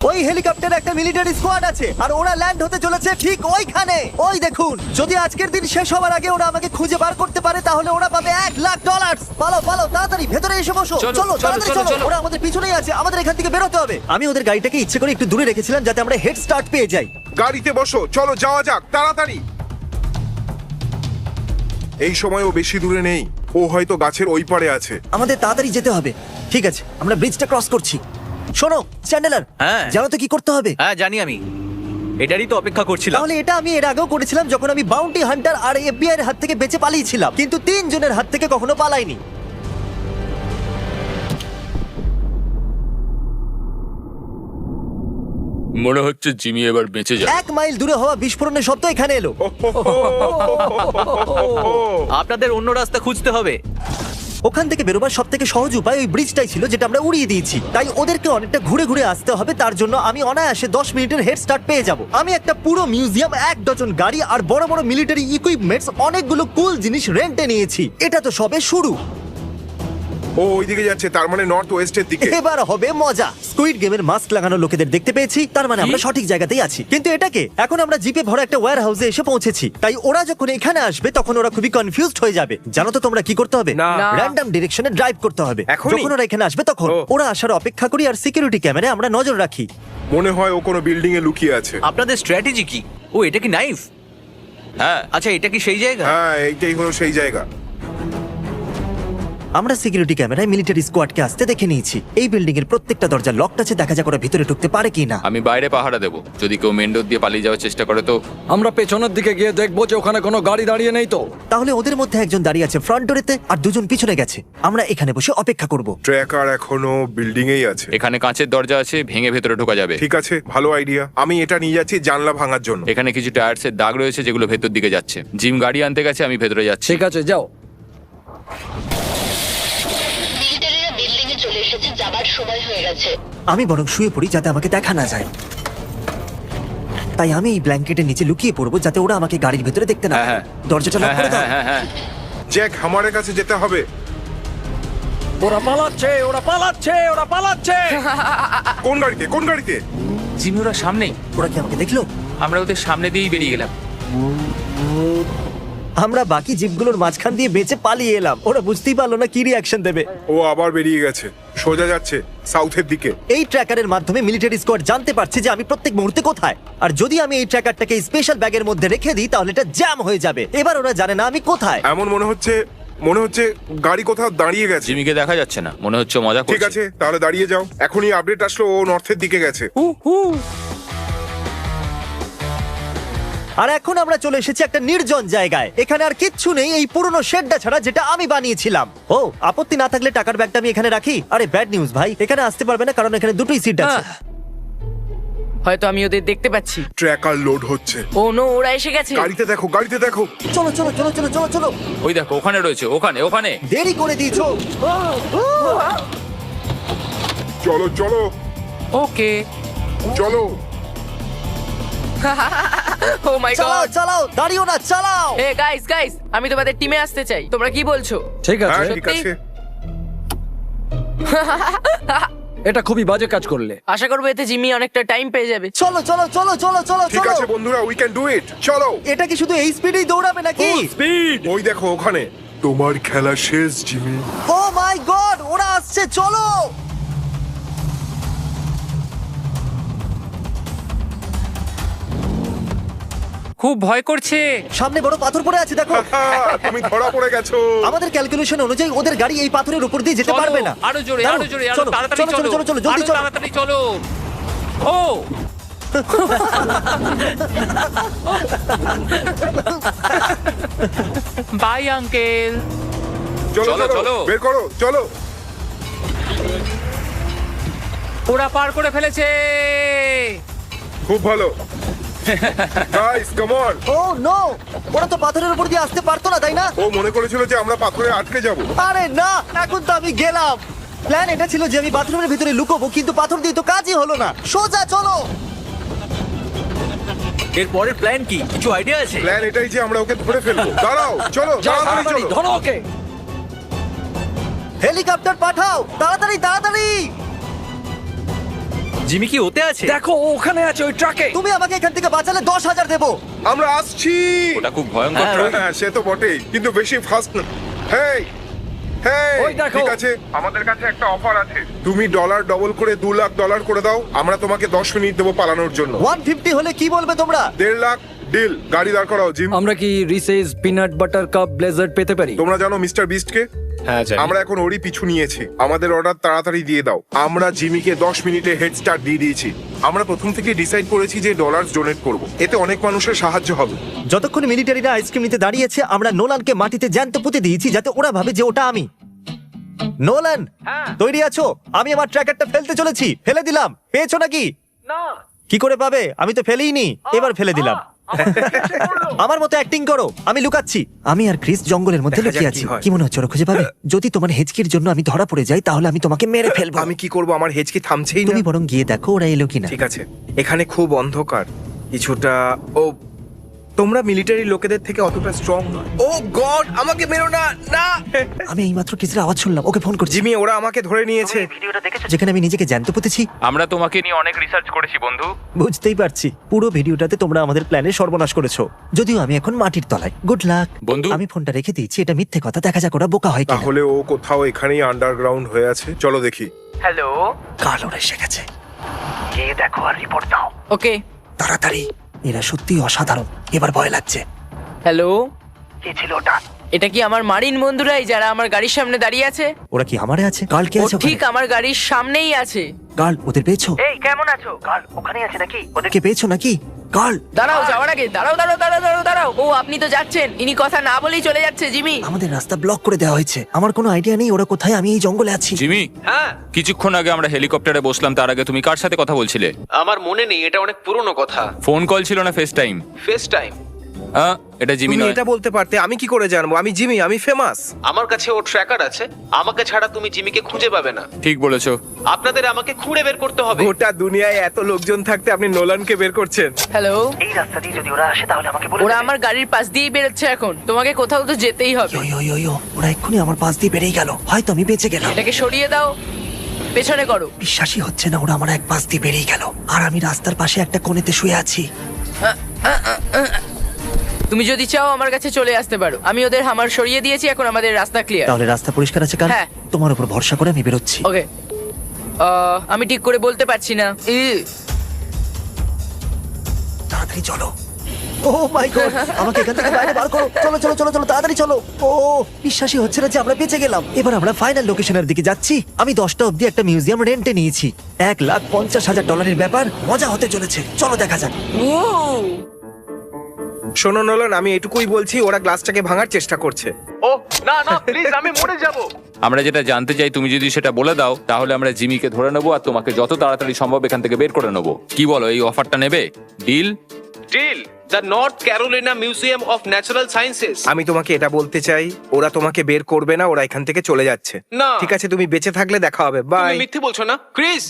ওই হেলিকপ্টারে একটা মিলিটারি স্কোয়াড আছে আর ওরা ল্যান্ড হতে চলেছে ঠিক ওইখানে। ওই দেখুন, যদি আজকের দিন শেষ হওয়ার আগে ওরা আমাকে খুঁজে বার করতে পারে তাহলে ওরা পাবে $1,00,000। পালো পালো, তাড়াতাড়ি ভেতরে এসে বসো। চলো, চলো চলো, তাড়াতাড়ি চলো, চলো, চলো। ওরা আমাদের পিছনেই আছে, আমাদের এখান থেকে বেরোতে হবে। আমি ওদের গাড়িটাকে ইচ্ছে করে একটু দূরে রেখেছিলাম যাতে আমরা হেড স্টার্ট পেয়ে যাই। গাড়িতে বসো, চলো যাওয়া যাক তাড়াতাড়ি। এই সময় ও বেশি দূরে নেই, ও হয়তো গাছের ওই পারে আছে। আমাদের তাড়াতাড়ি যেতে হবে। ঠিক আছে, আমরা ব্রিজটা ক্রস করছি। শোনো চ্যান্ডেলার, হ্যাঁ। জানো তো কি করতে হবে? হ্যাঁ জানি আমি, এটারই তো অপেক্ষা করছিলাম। তাহলে এটা আমি এর আগেও করেছিলাম যখন আমি বাউন্টি হান্টার আর এফবিআই এর হাত থেকে বেঁচে পালিয়েছিলাম, কিন্তু 3 জনের হাত থেকে কখনো পালাইনি। মনে হচ্ছে জিমি এবার বেঁচে যাবে। 1 মাইল দূরে হওয়া বিস্ফোরণের শব্দ এখানে এলো। আপনাদের অন্য রাস্তা খুঁজতে হবে। ওখান থেকে বেরোবার সব থেকে সহজ উপায় ওই ব্রিজটাই ছিল যেটা আমরা উড়িয়ে দিয়েছি। তাই ওদেরকে অনেকটা ঘুরে ঘুরে আসতে হবে, তার জন্য আমি অনায়াসে 10 মিনিটের হেড স্টার্ট পেয়ে যাব। আমি একটা পুরো মিউজিয়াম, 1 ডজন গাড়ি আর বড় বড় মিলিটারি ইকুইপমেন্টস, অনেকগুলো কুল জিনিস রেন্টে নিয়েছি। এটা তো সবে শুরু। ও ওইদিকে যাচ্ছে, তার মানে নর্থ ওয়েস্টের দিকে। এবার হবে মজা। স্কুইড গেমের মাস্ক লাগানো লোকেদের দেখতে পেয়েছি, তার মানে আমরা সঠিক জায়গাতেই আছি। কিন্তু এটাকে এখন আমরা জিপে ভরা একটা ওয়্যার হাউসে এসে পৌঁছেছি, তাই ওরা যখন এখানে আসবে তখন ওরা খুবই কনফিউজড হয়ে যাবে। জানো তো তোমরা কি করতে হবে? না। র্যান্ডম ডিরেকশনে ড্রাইভ করতে হবে। এখনই? যখন ওরা এখানে আসবে তখন ও। ওরা আসার অপেক্ষা করি আর সিকিউরিটি ক্যামেরায় আমরা নজর রাখি। মনে হয় ও কোনো বিল্ডিং এ লুকিয়ে আছে। আপনাদের স্ট্র্যাটেজি কি? ও এটা কি নাইফ? হ্যাঁ, আচ্ছা এটা কি সেই জায়গা? হ্যাঁ, এইটাই হলো সেই জায়গা। আমরা সিকিউরিটি ক্যামেরায় মিলিটারি স্কোয়াডকে আসতে দেখে নিয়েছি। এই বিল্ডিং এর প্রত্যেকটা দরজা লকড আছে, দেখা যাক ওরা ভিতরে ঢুকতে পারে কিনা। আমি বাইরে পাহারা দেবো, যদি কেউ মেন ডোর দিয়ে পালিয়ে যাওয়ার চেষ্টা করে তো। আমরা পেছনের দিকে গিয়ে দেখবো যে ওখানে কোনো গাড়ি দাঁড়িয়ে নেই তো। তাহলে ওদের মধ্যে একজন দাঁড়িয়ে আছে ফ্রন্ট ডোরেতে আর 2 জন পিছনে গেছে। আমরা এখানে বসে অপেক্ষা করব। ট্র্যাকার এখনো বিল্ডিং এই আছে। এখানে কাঁচের দরজা আছে, ভেঙে ভেতরে ঢোকা যাবে। ঠিক আছে, ভালো আইডিয়া। আমি এটা নিয়ে যাচ্ছি জানলা ভাঙার জন্য। এখানে কিছু টায়ার্সের দাগ রয়েছে যেগুলো ভেতর দিকে যাচ্ছে। জিম গাড়ি আনতে গেছে, আমি ভেতরে যাচ্ছি। ঠিক আছে, যাও। মিলিটারিরা বিল্ডিং এ চলে এসেছে, যাবার সময় হয়ে গেছে। আমি বরং শুয়ে পড়ি যাতে আমাকে দেখা না যায়। তাই আমি এই ব্ল্যাঙ্কেটের নিচে লুকিয়ে পড়বো যাতে ওরা আমাকে গাড়ির ভেতরে দেখতে না হ্যাঁ, পায়। হ্যাঁ। দরজাটা লক হ্যাঁ করে হ্যাঁ দাও। হ্যাঁ হ্যাঁ। জ্যাক, আমাদের কাছে যেতে হবে। ওরা পালাচ্ছে, ওরা পালাচ্ছে, ওরা পালাচ্ছে। কোন গাড়িতে, কোন গাড়িতে? জিমি ওরা সামনেই। ওরা কি আমাকে দেখলো? আমরা ওদের সামনে দিয়েই বেরিয়ে গেলাম। আমরা বাকি জিপগুলোর মাঝখান দিয়ে বেঁচে পালিয়ে এলাম। ওরা বুঝতেই পারলো না কি রিয়াকশন দেবে। ও আবার বেরিয়ে গেছে, সোজা যাচ্ছে সাউথের দিকে। এই ট্র্যাকারের মাধ্যমে মিলিটারি স্কোয়াড জানতে পারছে যে আমি প্রত্যেক মুহূর্তে কোথায়। আর যদি আমি এই ট্র্যাকারটাকে স্পেশাল ব্যাগের মধ্যে রেখে দিই তাহলে এটা জ্যাম হয়ে যাবে। এবার ওরা জানে না আমি কোথায়। এমন মনে হচ্ছে গাড়ি কোথাও দাঁড়িয়ে গেছে। জিমিকে দেখা যাচ্ছে না, মনে হচ্ছে মজা ঠিক করছে। আছে, তাহলে দাঁড়িয়ে যাও। এখনই আপডেট আসলো ও নর্থের দিকে গেছে। আর এখন আমরা চলে এসেছি একটা নির্জন জায়গায়। এখানে আর কিচ্ছু নেই এই পুরনো শেডটা ছাড়া যেটা আমি বানিয়েছিলাম। ও, আপত্তি না থাকলে টাকার ব্যাগটা আমি এখানে রাখি। আরে ব্যাড নিউজ ভাই, এখানে আসতে পারবে না কারণ এখানে দুটোই সিট আছে। হয়তো আমি ওদের দেখতে পাচ্ছি। ট্র্যাকার লোড হচ্ছে। ও নো, ওরা এসে গেছে। গাড়িতে দেখো, গাড়িতে দেখো। চলো চলো চলো চলো চলো চলো। ওই দেখো, ওখানে রয়েছে, ওখানে ওখানে। দেরি করে দিয়েছো। চলো চলো ওকে। চলো। ও মাই চালাও গড। চালাও, দাঁড়িও না, চালাও। এ গাইস গাইস, আমি তোমাদের টিমে আসতে চাই। তোমরা কি বলছো? ঠিক আছে, হ্যাঁ ঠিক আছে। এটা খুবই বাজে কাজ করলে। আশা করবো এতে জিমি অনেকটা টাইম পেয়ে যাবে। চলো চলো চলো চলো চলো ঠিক চলো। আছে বন্ধুরা, উই ক্যান ডু ইট। চলো। এটা কি শুধু এই স্পিডেই দৌড়াবে নাকি? ওই দেখো ওখানে। তোমার খেলা শেষ জিমি। ও মাই গড, ওরা আসছে, চলো। খুব ভয় করছে। সামনে বড় পাথর পড়ে আছে, দেখো। তুমি ধরা পড়ে গেছো। আমাদের ক্যালকুলেশন অনুযায়ী ওদের গাড়ি এই পাথরের উপর দিয়ে যেতে চলো, পারবে না। আরো জোরে, দাঁড়াও, আরো জোরে, আরো চলো, তাড়াতাড়ি চলো, চলো, চলো, চলো, জলদি আরো চলো। তাড়াতাড়ি চলো। ও বাই আঙ্কেল। চলো চলো, চলো, চলো। বের করো, চলো। ওরা পার করে ফেলেছে। খুব ভালো। Guys come on. Oh no, ওরা তো পাথরের উপর দিয়ে আসতে পারতো না, তাই না? ও মনে করেছিল যে আমরা পাথরে আটকে যাব। আরে না, এখন তো আমি গেলাম। প্ল্যান এটা ছিল যে আমি বাথরুমের ভিতরে লুকোবো, কিন্তু পাথর দিয়ে তো কাজই হলো না। সোজা চলো। এর পরের প্ল্যান কি? কিছু আইডিয়া আছে? প্ল্যান এটাই যে আমরা ওকে ধরে ফেলবো। দাঁড়াও, চলো যাও, তাড়াতাড়ি তাড়াতাড়ি চলো। ধরো ওকে। হেলিকপ্টার পাঠাও, তাড়াতাড়ি তাড়াতাড়ি। জিমি কি ওতে আছে? দেখো ও ওখানে আছে ওই ট্রাকে। তুমি আমাকে এখান থেকে বাঁচালে 10,000 দেবো। আমরা আসছি। ওটা খুব ভয়ঙ্কর ট্রাক। হ্যাঁ সে তো বটেই, কিন্তু বেশি ফাস্ট না। হেই হেই, ওই দেখো। ঠিক আছে, আমাদের কাছে একটা অফার আছে। তুমি ডলার ডবল করে $2,00,000 করে দাও, আমরা তোমাকে 10 মিনিট দেবো পালানোর জন্য। 150 হলে কি বলবে তোমরা? 1.5 লাখ ডিল। গাড়ি দাঁড় করাও জিম। আমরা কি Reese's peanut butter cup blizzard পেতে পারি? তোমরা জানো মিস্টার বিস্টকে? হ্যাঁ জানি। আমরা এখন ওরই পিছু নিয়েছি। আমাদের অর্ডার তাড়াতাড়ি দিয়ে দাও। আমরা জিমিকে 10 মিনিটে হেড স্টার্ট দিয়ে দিয়েছি। আমরা প্রথম থেকে ডিসাইড করেছি যে ডলার ডোনেট করব, এতে অনেক মানুষের সাহায্য হবে। যতক্ষণ মিলিটারিরা আইসক্রিম নিতে দাঁড়িয়েছে, আমরা নোলানকে মাটিতে জ্যান্ত পুঁতে দিয়েছি যাতে ওরা ভাবে যে ওটা আমি। নোলান, তৈরি আছো? আমি আমার ট্র্যাকারটা ফেলতে চলেছি। ফেলে দিলাম। পেয়েছো নাকি? কি করে পাবে? আমি তো ফেলেইনি। এবার ফেলে দিলাম। আমার মতো অ্যাক্টিং করো। আমি লুকাচ্ছি। আমি আর ক্রিস জঙ্গলের মধ্যে দেখা যাক লুকিয়ে কি আছি। হয়। কি মনে হচ্ছে ওরা খুঁজে পাবে? যদি তোমার হেঁচকির জন্য আমি ধরা পড়ে যাই তাহলে আমি তোমাকে মেরে ফেলবো। আমি কি করব? আমার হেজকি থামছেই না। তুমি বরং গিয়ে দেখো ওরা এলো কিনা। ঠিক আছে, এখানে খুব অন্ধকার কিছুটা। ও, তোমরা মিলিটারি লোকেদের থেকে অতটা স্ট্রং নয়। ও গড, আমাকে মেরো না, না। আমি এইমাত্র ক্রিসের আওয়াজ শুনলাম। ওকে ফোন করছি। জিমি, ওরা আমাকে ধরে নিয়েছে। যেখানে আমি নিজেকে জ্যান্ত পুঁতেছি। আমরা তোমাকে নিয়ে অনেক রিসার্চ করেছি বন্ধু। বুঝতেই পারছি। পুরো ভিডিওটাতে তোমরা আমাদের প্ল্যানের সর্বনাশ করেছো। যদিও আমি এখন মাটির তলায়। গুড লাক বন্ধু। আমি ফোনটা রেখে দিয়েছি। এটা মিথ্যে কথা। দেখা যাক ওরা বোকা হয় কিনা। তাহলে ও কোথাও এখানেই আন্ডারগ্রাউন্ড হয়ে আছে। চলো দেখি। হ্যালো। কাল ওরা এসে গেছে। গিয়ে দেখো আর রিপোর্ট দাও ওকে। তাড়াতাড়ি। এরা সত্যিই অসাধারণ। এবার ভয় লাগছে। হ্যালো। কে ছিল ওটা? এটা কি আমার মারিন বন্ধুরাই যারা আমার গাড়ির সামনে দাঁড়িয়ে আছে? ওরা কি আমারে আছে? কাল কে ও আছে? ঠিক আমার গাড়ির সামনেই আছে। কাল ওদের পেয়েছো? এই কেমন আছো? কাল ওখানে আছে নাকি? ওদেরকে পেয়েছো নাকি? কাল দাঁড়াও, যাওয়ার আগে দাঁড়াও দাঁড়াও দাঁড়াও দাঁড়াও দাঁড়াও। ও আপনি তো যাচ্ছেন, ইনি কথা না বলেই চলে যাচ্ছে। জিমি, আমাদের রাস্তা ব্লক করে দেওয়া হয়েছে। আমার কোনো আইডিয়া নেই ওরা কোথায়। আমি এই জঙ্গলে আছি। জিমি, হ্যাঁ, কিছুক্ষণ আগে আমরা হেলিকপ্টারে বসলাম, তার আগে তুমি কার সাথে কথা বলছিলে? আমার মনে নেই, এটা অনেক পুরনো কথা। ফোন কল ছিল না ফেস টাইম? Face time. এটা জিমি তুমি নয়। এটা বলতে পারতে, আমি কি করে জানবো? আমি জিমি, আমি ফেমাস। আমার কাছে ওর ট্র্যাকার আছে। আমাকে ছাড়া তুমি জিমিকে খুঁজে পাবে না। ঠিক বলেছো। আপনাদের আমাকে খুঁড়ে বের করতে হবে। গোটা দুনিয়ায় এত লোকজন থাকতে আপনি নোলানকে বের করছেন। হ্যালো। এই রাস্তা দিয়ে যদি ওরা আসে তাহলে আমাকে বলে ওরা আমার গাড়ির পাশ দিয়েই বেরোচ্ছে এখন। তোমাকে কোথাও তো যেতেই হবে। ওরা এক্ষুনি আমার পাশ দিয়ে বেরিয়ে গেল। হয়তো আমি বেঁচে গেলাম। এটাকে সরিয়ে দাও, পেছনে করো। বিশ্বাসই হচ্ছে না ওরা আমার এক পাশ দিয়ে বেরিয়ে গেল। আর আমি রাস্তার পাশে একটা কোণেতে শুয়ে আছি। তুমি যদি চাও আমার কাছে চলে আসতে পারো। আমি ওদের হামার সরিয়ে দিয়েছি, এখন আমাদের রাস্তা ক্লিয়ার। তাহলে রাস্তা পরিষ্কার আছে কাল? হ্যাঁ। তোমার উপর ভরসা করে আমি বেরোচ্ছি। ওকে। আমি ঠিক করে বলতে পারছি না। তাড়াতাড়ি চলো। ও মাই গড, আমাকে এখান থেকে বাইরে বার করো। চলো চলো চলো চলো, তাড়াতাড়ি চলো। ও, বিশ্বাসই হচ্ছে না যে আমরা বেঁচে গেলাম। এবার আমরা ফাইনাল লোকেশনের দিকে যাচ্ছি। আমি 10টা অবধি একটা মিউজিয়াম রেন্টে নিয়েছি। $1,50,000 ব্যাপার। মজা হতে চলেছে। চলো দেখা যাক। ও, শোনো নোলান, আমি এটুকুই বলছি, ওরা গ্লাসটাকে ভাঙার চেষ্টা করছে। ও না না, প্লিজ, আমি মরে যাব। আমরা যেটা জানতে চাই তুমি যদি সেটা বলে দাও তাহলে আমরা জিমিকে ধরে নেবো আর তোমাকে যত তাড়াতাড়ি সম্ভব এখান থেকে বের করে নেবো। কি বলো, এই অফারটা নেবে? Deal? Deal. The North Carolina Museum of Natural Sciences. আমি তোমাকে এটা বলতে চাই, ওরা তোমাকে বের করবে না, ওরা এখান থেকে চলে যাচ্ছে। না। ঠিক আছে, তুমি বেঁচে থাকলে দেখা হবে। তুমি বাই। মিথ্যে বলছো না, ক্রিস?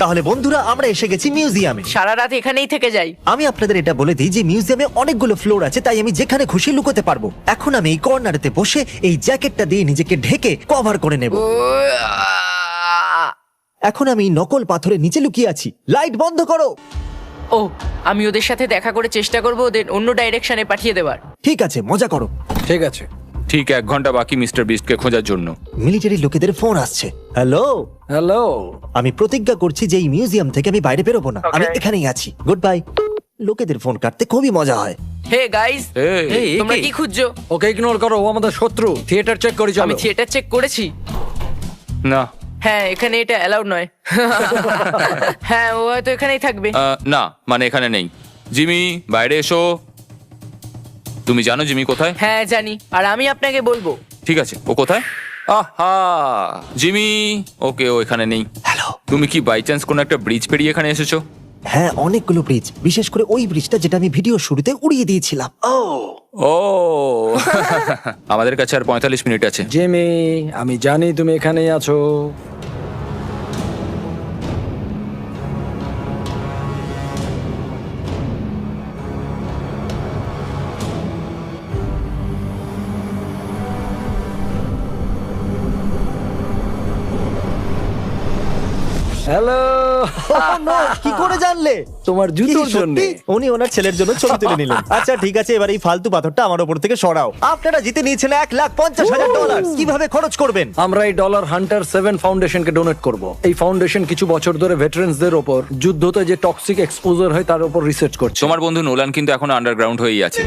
তাহলে বন্ধুরা, আমরা এসে গেছি মিউজিয়ামে। সারা রাত এখানেই থেকে যাই। আমি আপনাদের এটা বলে দিই যে মিউজিয়ামে অনেকগুলো ফ্লোর আছে, তাই আমি যেখানে খুশি লুকোতে পারবো। এখন আমি এই কর্নারেতে বসে এই জ্যাকেটটা দিয়ে নিজেকে ঢেকে কভার করে নেব। এখন আমি নকল পাথরের নিচে লুকিয়ে আছি। লাইট বন্ধ করো। ও, আমি ওদের সাথে দেখা করে চেষ্টা করবো ওদের অন্য ডাইরেকশনে পাঠিয়ে দেওয়ার। ঠিক আছে, মজা করো। ঠিক আছে। ঠিক 1 ঘন্টা বাকি মিস্টার বিস্টকে খোঁজার জন্য। মিলিটারি লোকেদের ফোন আসছে। হ্যালো। হ্যালো। আমি প্রতিজ্ঞা করছি যে এই মিউজিয়াম থেকে আমি বাইরে বেরোবো না। আমি এখানেই আছি। Good bye. লোকেদের ফোন কাটতে খুবই মজা হয়। হে গাইস, এই, তোমরা কি খুঁজছো? ওকে ইগনোর করো, ও আমাদের শত্রু। থিয়েটার চেক করি চলো। আমি থিয়েটার চেক করেছি। না। হ্যাঁ, এখানে এটা অ্যালাউড নয়। হ্যাঁ, ও হয়তো এখানেই থাকবে। না, মানে এখানে নেই। জিমি, বাইরে এসো। তুমি জানো জিমি কোথায়? হ্যাঁ জানি, আর আমি আপনাকে বলবো। ঠিক আছে, ও কোথায়? আহা, জিমি। ওকে, ও এখানে নেই। হ্যালো। তুমি কি বাই চান্স কোনো একটা ব্রিজ পেরিয়ে এখানে এসেছো? হ্যাঁ, অনেকগুলো ব্রিজ, বিশেষ করে ওই ব্রিজটা যেটা আমি ভিডিও শুরুতে উড়িয়ে দিয়েছিলাম। ও আমাদের কাছে আর 45 মিনিট আছে। জিমি, আমি জানি তুমি এখানেই আছো। হ্যালো। no, কি করে জানলে? তোমার কি, জুতোর জন্য। সত্যি? উনি ওনার ছেলের জন্য ছবি তুলে নিলেন। আচ্ছা ঠিক আছে, এবার এই ফালতু পাথরটা আমার উপর থেকে সরাও। আপনারা জিতে নিয়েছেন $1,50,000। কিভাবে খরচ করবেন? আমরা এই ডলার হান্টার 7 ফাউন্ডেশনকে ডোনেট করব। এই ফাউন্ডেশন কিছু বছর ধরে ভেটারেন্সদের ওপর যুদ্ধতে যে টক্সিক এক্সপোজার হয় তার উপর রিসার্চ করছে। তোমার বন্ধু নোলান কিন্তু এখন আন্ডারগ্রাউন্ড হয়েই আছে।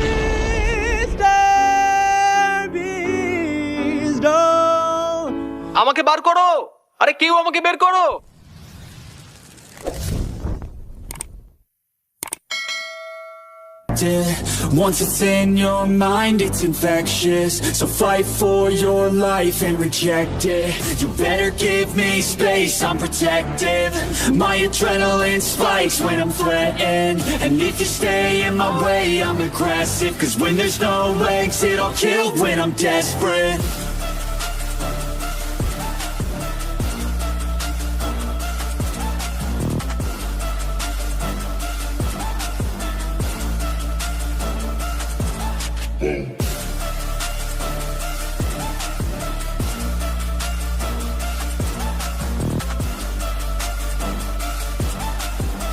আমাকে বার করো, আরে কেউ আমাকে বের করো। Once it's in your mind, it's infectious. So fight for your life and reject it. You better give me space, I'm protective. My adrenaline spikes when I'm threatened. And if you stay in my way, I'm aggressive. Cause when there's no exit, I'll kill when I'm desperate.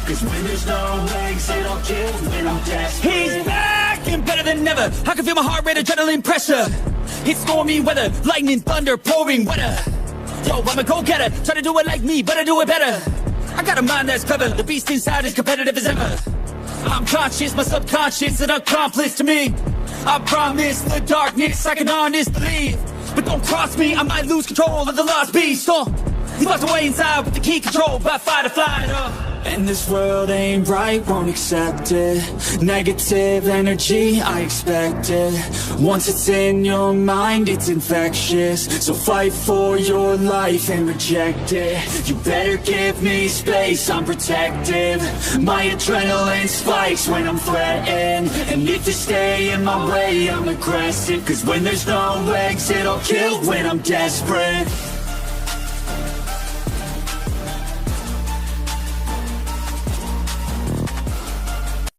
Cause when there's no exit, I'll kill when I'm desperate. He's back and better than ever. I can feel my heart rate, adrenaline pressure. It's stormy weather, lightning, thunder, pouring weather. Yo, I'm a go-getter, try to do it like me, but I do it better. I got a mind that's clever, the beast inside is competitive as ever. I'm conscious, my subconscious an accomplice to me. I promise the darkness I can honestly leave. But don't cross me, I might lose control of the lost beast. He's locked away inside with the key control by fight or flight. And this world ain't right, won't accept it. Negative energy, I expect it. Once it's in your mind, it's infectious. So fight for your life and reject it. You better give me space, I'm protective. My adrenaline spikes when I'm threatened. And if you stay in my way, I'm aggressive. Cause when there's no exit, I'll kill when I'm desperate.